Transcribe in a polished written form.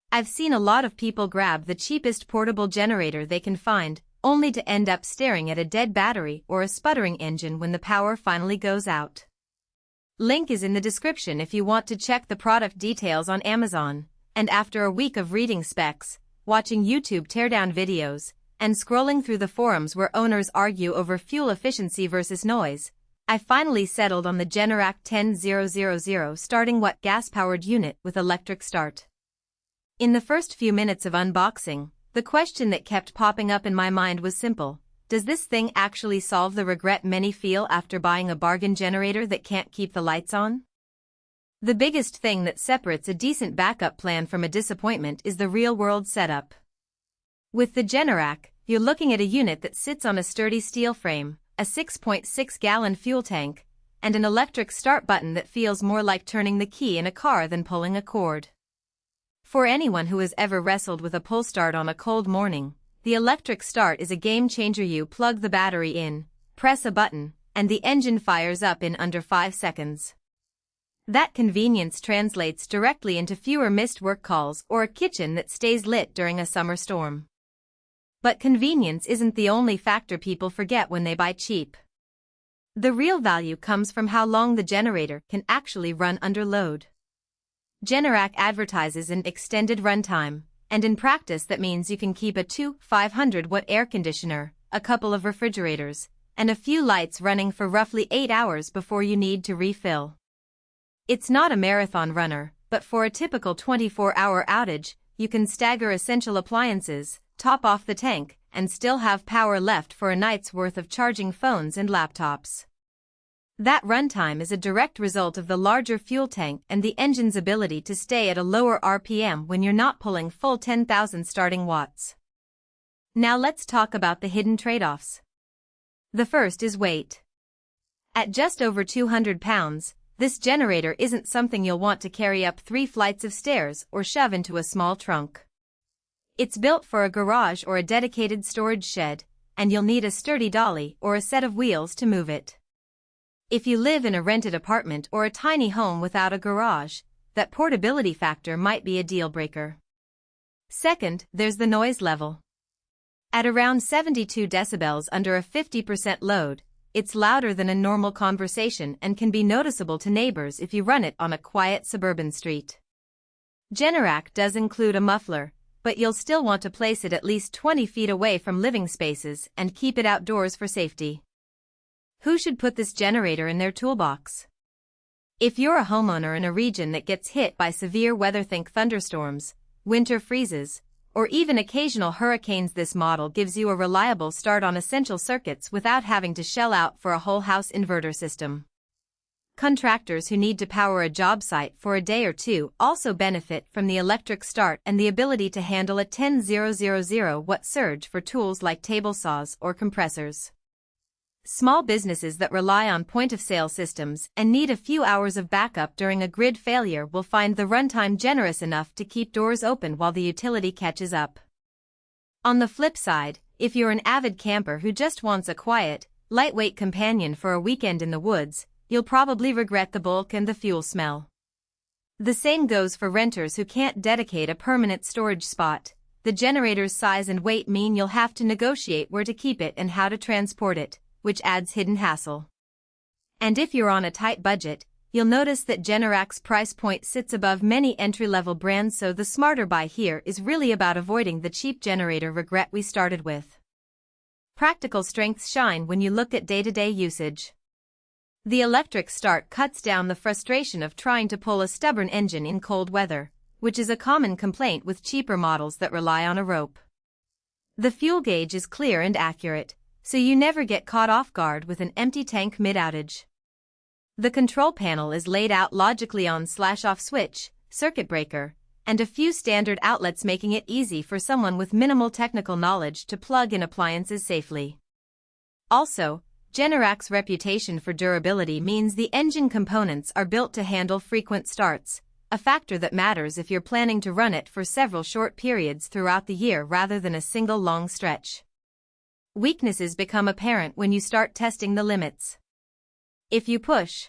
I've seen a lot of people grab the cheapest portable generator they can find, only to end up staring at a dead battery or a sputtering engine when the power finally goes out. Link is in the description if you want to check the product details on Amazon, and after a week of reading specs, watching YouTube teardown videos, and scrolling through the forums where owners argue over fuel efficiency versus noise, I finally settled on the Generac 10000 starting watt gas-powered unit with electric start. In the first few minutes of unboxing, the question that kept popping up in my mind was simple: does this thing actually solve the regret many feel after buying a bargain generator that can't keep the lights on? The biggest thing that separates a decent backup plan from a disappointment is the real-world setup. With the Generac, you're looking at a unit that sits on a sturdy steel frame, a 6.6-gallon fuel tank, and an electric start button that feels more like turning the key in a car than pulling a cord. For anyone who has ever wrestled with a pull start on a cold morning, the electric start is a game-changer. You plug the battery in, press a button, and the engine fires up in under 5 seconds. That convenience translates directly into fewer missed work calls or a kitchen that stays lit during a summer storm. But convenience isn't the only factor people forget when they buy cheap. The real value comes from how long the generator can actually run under load. Generac advertises an extended runtime, and in practice that means you can keep a 500-watt air conditioner, a couple of refrigerators, and a few lights running for roughly 8 hours before you need to refill. It's not a marathon runner, but for a typical 24-hour outage, you can stagger essential appliances, top off the tank, and still have power left for a night's worth of charging phones and laptops. That runtime is a direct result of the larger fuel tank and the engine's ability to stay at a lower RPM when you're not pulling full 10,000 starting watts. Now let's talk about the hidden trade-offs. The first is weight. At just over 200 pounds, this generator isn't something you'll want to carry up 3 flights of stairs or shove into a small trunk. It's built for a garage or a dedicated storage shed, and you'll need a sturdy dolly or a set of wheels to move it. If you live in a rented apartment or a tiny home without a garage, that portability factor might be a deal breaker. Second, there's the noise level. At around 72 decibels under a 50% load, it's louder than a normal conversation and can be noticeable to neighbors if you run it on a quiet suburban street. Generac does include a muffler, but you'll still want to place it at least 20 feet away from living spaces and keep it outdoors for safety. Who should put this generator in their toolbox? If you're a homeowner in a region that gets hit by severe weather, think thunderstorms, winter freezes, or even occasional hurricanes, this model gives you a reliable start on essential circuits without having to shell out for a whole house inverter system. Contractors who need to power a job site for a day or two also benefit from the electric start and the ability to handle a 10,000-watt surge for tools like table saws or compressors. Small businesses that rely on point-of-sale systems and need a few hours of backup during a grid failure will find the runtime generous enough to keep doors open while the utility catches up. On the flip side, if you're an avid camper who just wants a quiet, lightweight companion for a weekend in the woods, you'll probably regret the bulk and the fuel smell. The same goes for renters who can't dedicate a permanent storage spot. The generator's size and weight mean you'll have to negotiate where to keep it and how to transport it, which adds hidden hassle. And if you're on a tight budget, you'll notice that Generac's price point sits above many entry-level brands, so the smarter buy here is really about avoiding the cheap generator regret we started with. Practical strengths shine when you look at day-to-day usage. The electric start cuts down the frustration of trying to pull a stubborn engine in cold weather, which is a common complaint with cheaper models that rely on a rope. The fuel gauge is clear and accurate, so you never get caught off guard with an empty tank mid-outage. The control panel is laid out logically on/off switch, circuit breaker, and a few standard outlets, making it easy for someone with minimal technical knowledge to plug in appliances safely. Also, Generac's reputation for durability means the engine components are built to handle frequent starts, a factor that matters if you're planning to run it for several short periods throughout the year rather than a single long stretch. Weaknesses become apparent when you start testing the limits. If you push